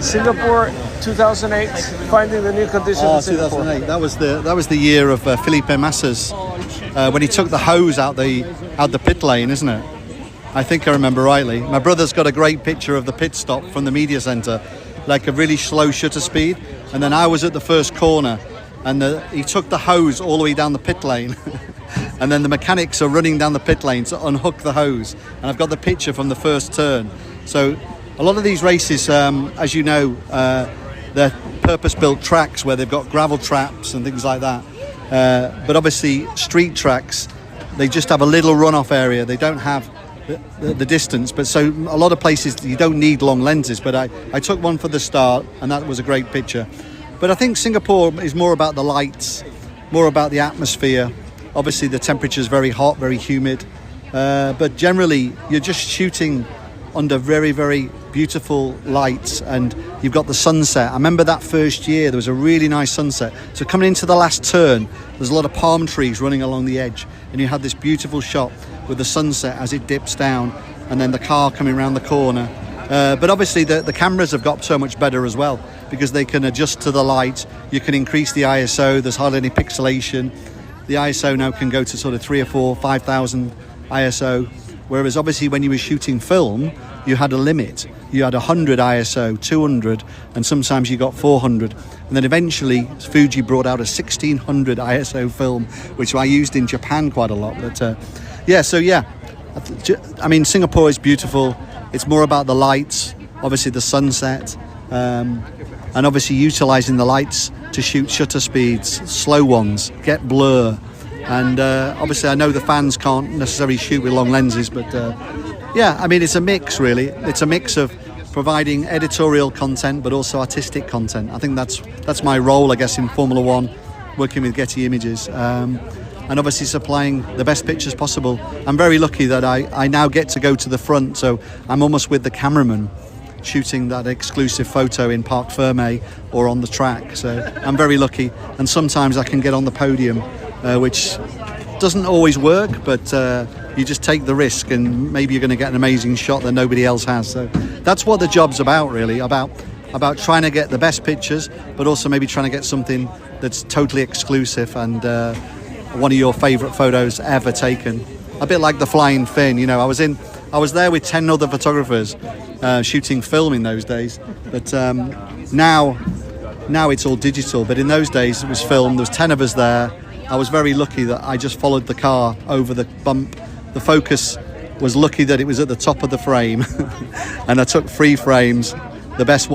Singapore 2008, finding the new conditions in Singapore. 2008. That was the year of Felipe Massa's when he took the hose out the pit lane, isn't it? I think I remember rightly. My brother's got a great picture of the pit stop from the media centre, like a really slow shutter speed. And then I was at the first corner, and he took the hose all the way down the pit lane. And then the mechanics are running down the pit lane to unhook the hose. And I've got the picture from the first turn. So a lot of these races, as you know, they're purpose-built tracks where they've got gravel traps and things like that. But obviously, street tracks, they just have a little runoff area. They don't have the distance, but so a lot of places you don't need long lenses. But I took one for the start, and that was a great picture. But I think Singapore is more about the lights, more about the atmosphere. Obviously the temperature is very hot, very humid, but generally you're just shooting under very, very beautiful lights, and you've got the sunset. I remember that first year there was a really nice sunset. So coming into the last turn, there's a lot of palm trees running along the edge, and you had this beautiful shot with the sunset as it dips down, and then the car coming around the corner. But obviously the cameras have got so much better as well, because they can adjust to the light. You can increase the ISO. There's hardly any pixelation. The ISO now can go to sort of 3 or 4, 5,000 ISO. Whereas obviously when you were shooting film, you had a limit. You had 100 ISO, 200, and sometimes you got 400. And then eventually Fuji brought out a 1600 ISO film, which I used in Japan quite a lot. But I mean, Singapore is beautiful. It's more about the lights, obviously the sunset, and obviously utilising the lights to shoot shutter speeds, slow ones, get blur. And obviously I know the fans can't necessarily shoot with long lenses, but I mean, it's a mix really. It's a mix of providing editorial content but also artistic content. I think that's my role, I guess, in Formula One, working with Getty Images, and obviously supplying the best pictures possible. I'm very lucky that I now get to go to the front, so I'm almost with the cameraman shooting that exclusive photo in Parc Fermé or on the track. So I'm very lucky, and sometimes I can get on the podium, which doesn't always work, but you just take the risk and maybe you're going to get an amazing shot that nobody else has. So that's what the job's about really, about trying to get the best pictures, but also maybe trying to get something that's totally exclusive and one of your favourite photos ever taken. A bit like the flying fin, you know. I was there with 10 other photographers shooting film in those days, but now it's all digital. But in those days it was film. There was 10 of us there. I was very lucky that I just followed the car over the bump. The focus was lucky that it was at the top of the frame and I took 3 frames, the best